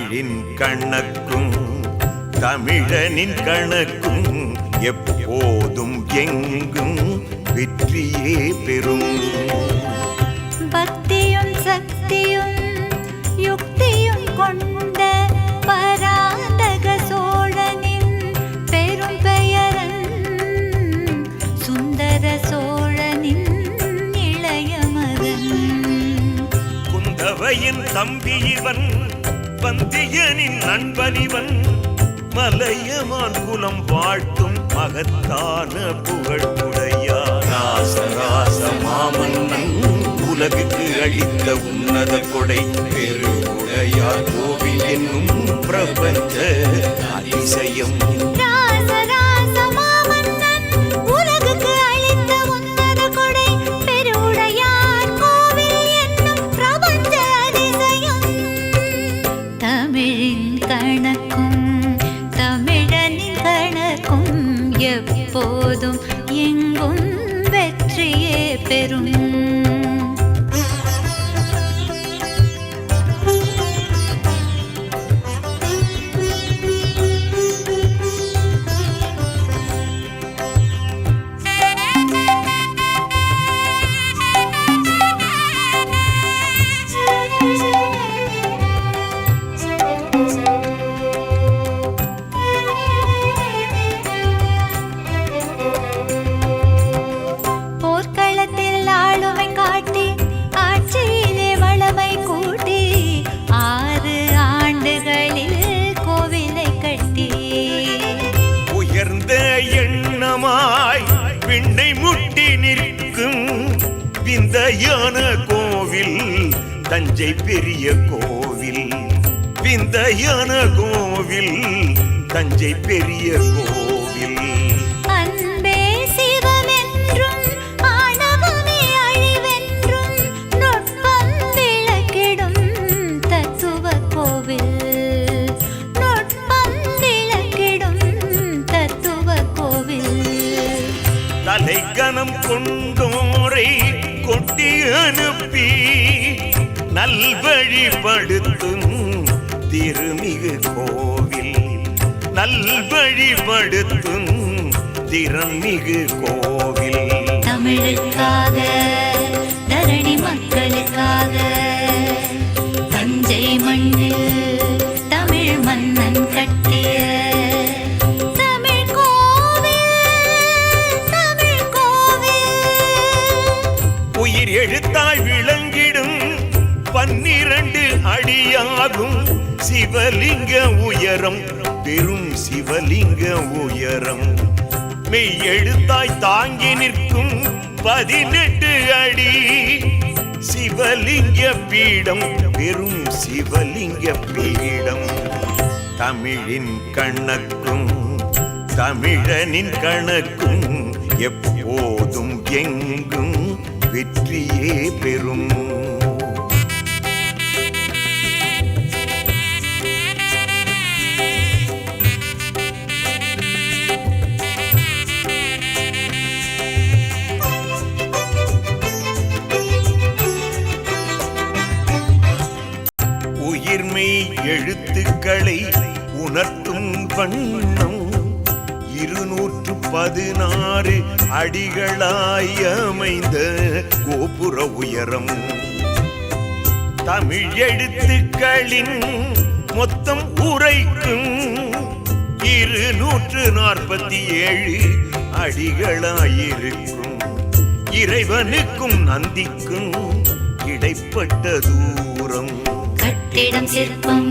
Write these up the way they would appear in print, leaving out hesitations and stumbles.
தமிழின் கணக்கும் தமிழனின் கணக்கும் எப்போதும் எங்கும் வெற்றியே பெறும். பக்தியும் சக்தியும் யுக்தியும் கொண்ட பராந்தக சோழனின் பெரும் பெயரன் சுந்தர சோழனின் இளைய மகன். குந்தவையின் தம்பி இவன், வந்தியனின் நண்பனிவன், மலையமான் குலம் வாழ்த்தும் மகத்தான புகழ்வுடையார். ராசராச மாமன்னன் உலகுக்கு அளித்த உன்னத கொடை பெருவுடையார் கோவில் என்னும் பிரபஞ்ச அதிசயம். எப்போதும் எங்கும் வெற்றியே பெறும். விண்ணை முட்டி நிற்கும் விந்தையான கோவில் தஞ்சை பெரிய கோவில். விந்தையான கோவில் தஞ்சை பெரிய கோவில். அன்பே சிவமென்றும் ஆணவமே அழிவென்றும் நுட்பம் விளக்கிடும் தத்துவ கோவில். நுட்பம் விளக்கிடும் தத்துவ கோவில். தலைக்கணம் கொண்டோரை கொட்டி அனுப்பி நல்வழிபடுத்தும் திருமிகு கோவில். நல்வழிபடுத்தும் திறமிகு கோவில். தமிழுக்காக தரணி மக்களுக்காக தஞ்சை மண்ணில் தமிழ் மன்னன் கட்டிய எழுத்தாய் விளங்கிடும் 12 அடியாகும் சிவலிங்க உயரம் பெரும் சிவலிங்க உயரம். மெய் எழுத்தாய் தாங்கி நிற்கும் 18 அடி சிவலிங்க பீடம் பெரும் சிவலிங்க பீடம். தமிழின் கணக்கும் தமிழனின் கணக்கும் எப்போதும் எங்கும் வெற்றியே பெறும். உயிர்மை எழுத்துக்களை உணர்த்தும் வண்ணம் 216 அடிகளாய் அமைந்த கோபுர உயரம். தமிழ் எழுத்துக்களின் மொத்தம் உரைக்கும் 247 அடிகளாயிருக்கும். இறைவனுக்கும் நந்திக்கும் இடைப்பட்ட தூரம். கட்டிடம் சிற்பம்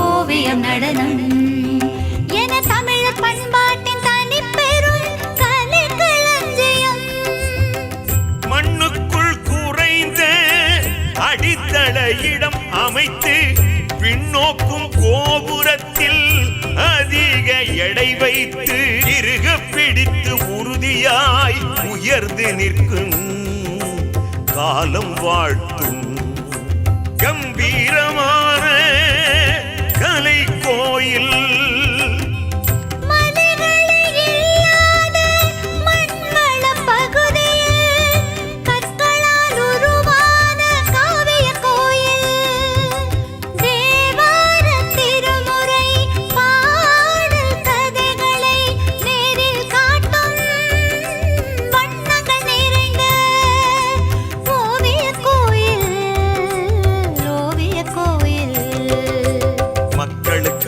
ஓவியம் நடனம் என தமிழர் பண்பாட்டின் தனி பெரும் கலை களஞ்சியம். மண்ணுக்குள் குறைந்த அடித்தள இடம் அமைத்து பின்னோக்கும் கோபுரத்தில் அதிக எடை வைத்து இறுக பிடித்து உறுதியாய் உயர்ந்து நிற்கும் காலம் வாழ்த்தும் கம்பீரமான கலை கோயில். கற்களால் உருவான காவிய கோயில். தேவ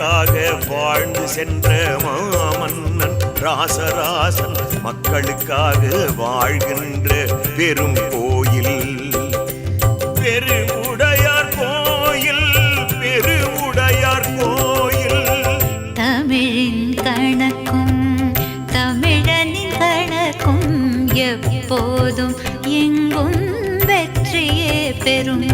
மக்களுக்காக வாழ்ந்து சென்ற மாமன்னன் ராசராசன் மக்களுக்காக வாழ்கின்ற பெரும் கோயில் பெருவுடையார் கோயில் பெருவுடையார் கோயில். தமிழின் கணக்கும் தமிழனின் கணக்கும் எப்போதும் எங்கும் வெற்றியே பெறும்.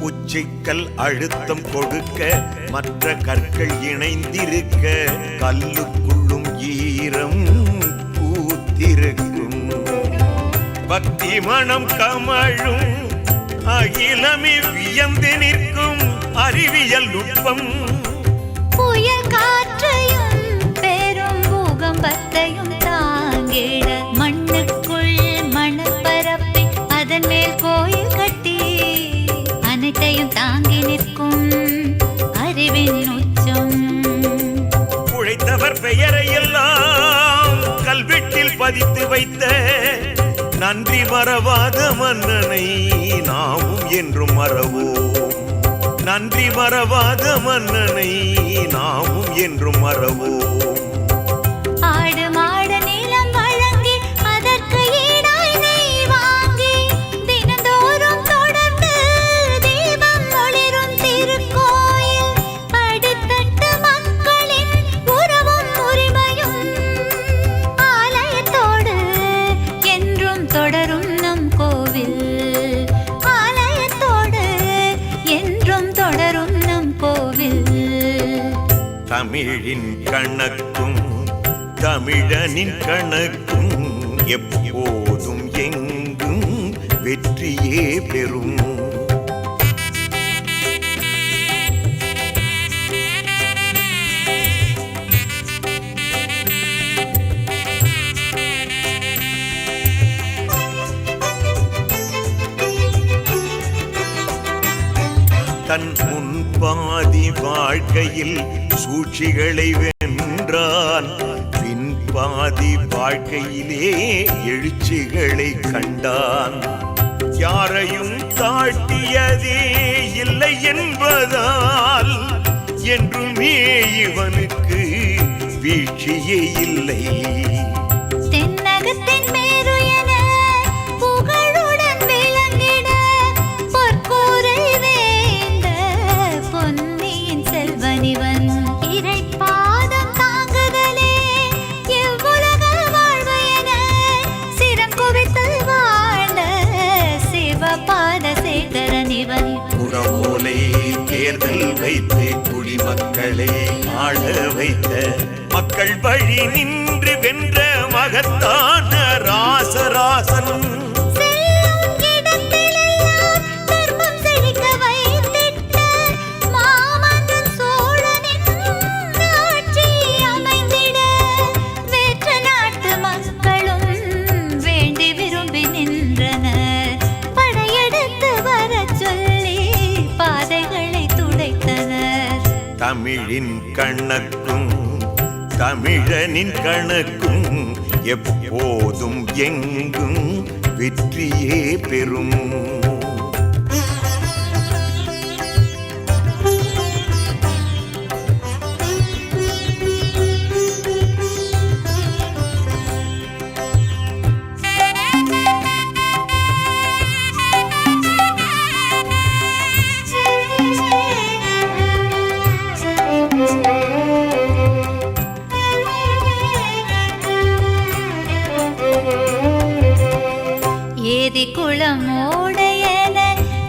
உச்சிக்கல் அழுத்தம் கொடுக்க மற்ற கற்கள் இணைந்திருக்க கல்லுக்குள்ளும் ஈரம் பூத்திருக்கும். பக்தி மனம் கமழும் அகிலமே வியந்து நிற்கும் அறிவியல் நுட்பம். புயல் காற்றையும் பெரும் பூகம்பத்தையும் தாங்கிட மண்ணுக்குள் மணல் பரப்பி அதன் மேல் கோயில் கட்டி அனைத்தையும் தாங்கி நிற்கும் அறிவின் உச்சம். உழைத்தவர் பெயரை எல்லாம் கல்வெட்டில் பதித்து வைத்த நன்றி மறவாத மன்னனை நாமும் என்றும் மறவோம். நன்றி மறவாத மன்னனை நாமும் என்றும் மறவோம். ஆடு மாடு நிலம் வழங்கி அதற்கு ஈடாய் நெய் வாங்கி தினந்தோறும் தொடர்ந்து தீபம் ஒளிரும் திருக்கோயில் அடித்தட்டு மக்களின் உறவும் உரிமையும் ஆலயத்தோடு என்றும் தொடரும் நம் கோவில். ஆலயத்தோடு என்றும் தொடரும் நம் கோவில். தமிழின் கணக்கும் தமிழனின் கணக்கும் எப்போதும் எங்கும் வெற்றியே பெறும். தன் முன்பாதி வாழ்க்கையில் சூழ்ச்சிகளை வென்றான். பின்பாதி வாழ்க்கையிலே எழுச்சிகளை கண்டான். யாரையும் தாழ்த்தியதே இல்லை என்பதால் என்றுமே இவனுக்கு வீழ்ச்சியே இல்லை. தென்னகத்தின் மேருயன புகழுடன் விளங்கிட பொற்கூரை வேந்த பொன்னியின் செல்வனிவன். இறைப்பாதம் தாங்குதலே எவ்வுலக வாழ்வு என சிரம் குவித்து வாழ்ந்த சிவபாத சேகரனிவன். குடவோலை தேர்தல் வைத்து குடிமக்களே ஆள வைத்த மக்கள் வழி நின்று வென்ற மகத்தான ராசராசன். செல்லும் இடத்திலெல்லாம் தர்மம் செழிக்க வைத்திட்ட மாமன்னன் சோழனின் ஆட்சி அமைந்திட வேற்று நாட்டு மக்களும் வேண்டி விரும்பி நின்றனர். படையெடுத்து வரச் சொல்லி பாதைகளை துடைத்தனர். தமிழின் கணக்கும் தமிழனின் கணக்கும் எப்போதும் எங்கும் வெற்றியே பெறும். ஏதி குளம் ஓடையன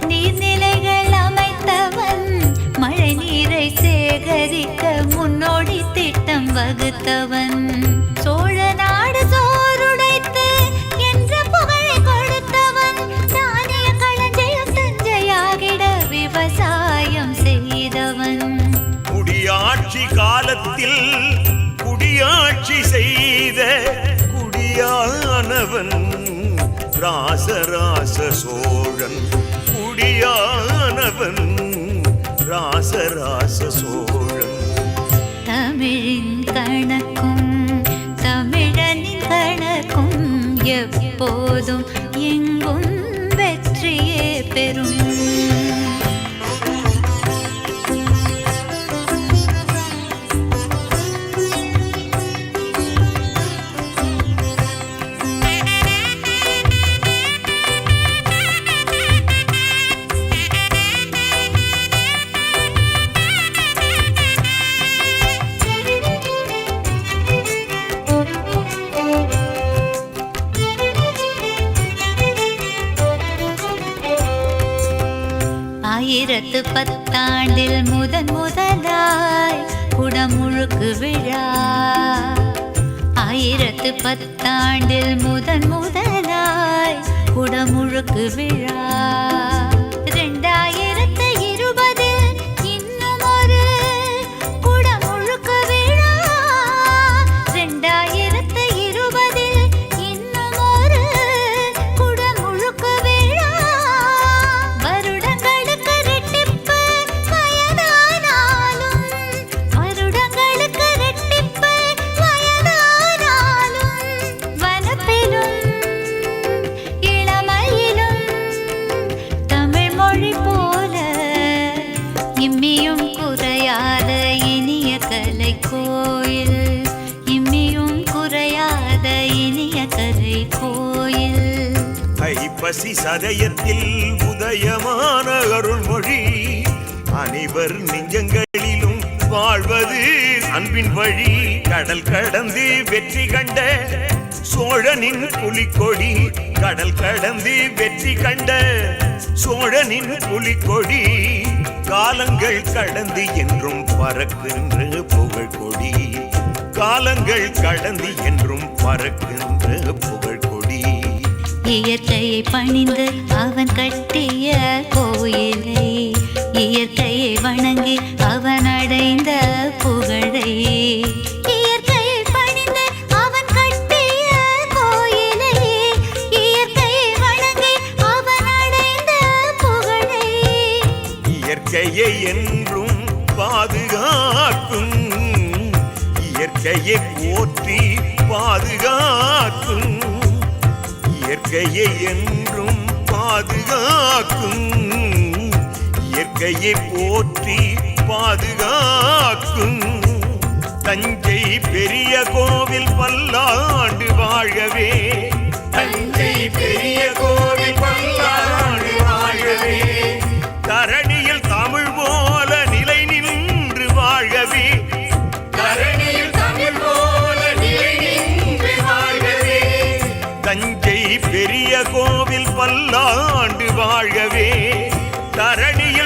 நீர்நிலைகள் அமைத்தவன். மழை நீரை சேகரிக்க முன்னோடி திட்டம் வகுத்தவன். சோழ நாடு சோறுடைத்து என்ற புகழை கொடுத்தவன். தானிய களஞ்சியம் தஞ்சையாகிட விவசாயம் செய்தவன். குடியாட்சி காலத்தில் குடியாட்சி செய்த குடியானவன் ராசராச சோழன் குடியானவன் ராசராச சோழன். தமிழின் கணக்கும் தமிழனின் கணக்கும் எப்போதும் எங்கும் வெற்றியே பெறும். ஆயிரத்து பத்தாண்டில் முதலாய் குடமுழுக்கு விழா. ஆயிரத்து பத்தாண்டில் முதலாய் குடமுழுக்கு விழா. 2020 இன்னும் ஒரு குடமுழுக்கு விழா. 2020 இன்னும் ஒரு குடமுழுக்கு விழா. வருடங்களுக்கு ரெட்டிப்பு வயதானாலும் வருடங்களுக்கு ரெட்டிப்பு வயதானாலும் வனப்பிலும் இளமையிலும் தமிழ் மொழி போல இம்மியும் குறையாத இனிய கலை கோயில். இம்மியும் குறையாத இனிய கலை கோயில். ஐப்பசி சதயத்தில் உதயமான அருள்மொழி அனைவர் நெஞ்சங்களிலும் வாழ்வது அன்பின் வழி. கடல் கடந்து வெற்றி கண்ட சோழனின் புலிக்கொடி. கடல் கடந்து வெற்றி கண்ட சோழனின் புலிக்கொடி. காலங்கள் கடந்து என்றும் பறக்கின்ற புகழ்கொடி. காலங்கள் கடந்து என்றும் பறக்கின்ற புகழ்கொடி. இயற்கையை பணிந்து அவன் கட்டிய கோயிலை. இயற்கையை வணங்கி அவன் அடைந்த புகழை. இயற்கையை பணிந்து அவன் கட்டிய கோயிலை. இயற்கையை வணங்கி அவன் அடைந்த புகழை. இயற்கையை என்றும் பாதுகாக்கும். இயற்கையை போற்றி பாதுகாக்கும். இயற்கையை என்றும் பாதுகாக்கும். இயற்கையை போற்றி பாதுகாக்கும். தஞ்சை பெரிய கோவில் பல்லாண்டு வாழ்கவே. தஞ்சை பெரிய கோவில் பல்லாண்டு வாழ்கவே. தரணியில் தமிழ் போல நிலை நின்று வாழ்கவே. தரணியில் தமிழ் போல நிலை நின்று வாழ்கவே. தஞ்சை பெரிய கோவில் பல்லாண்டு வாழ்கவே. தரணியில்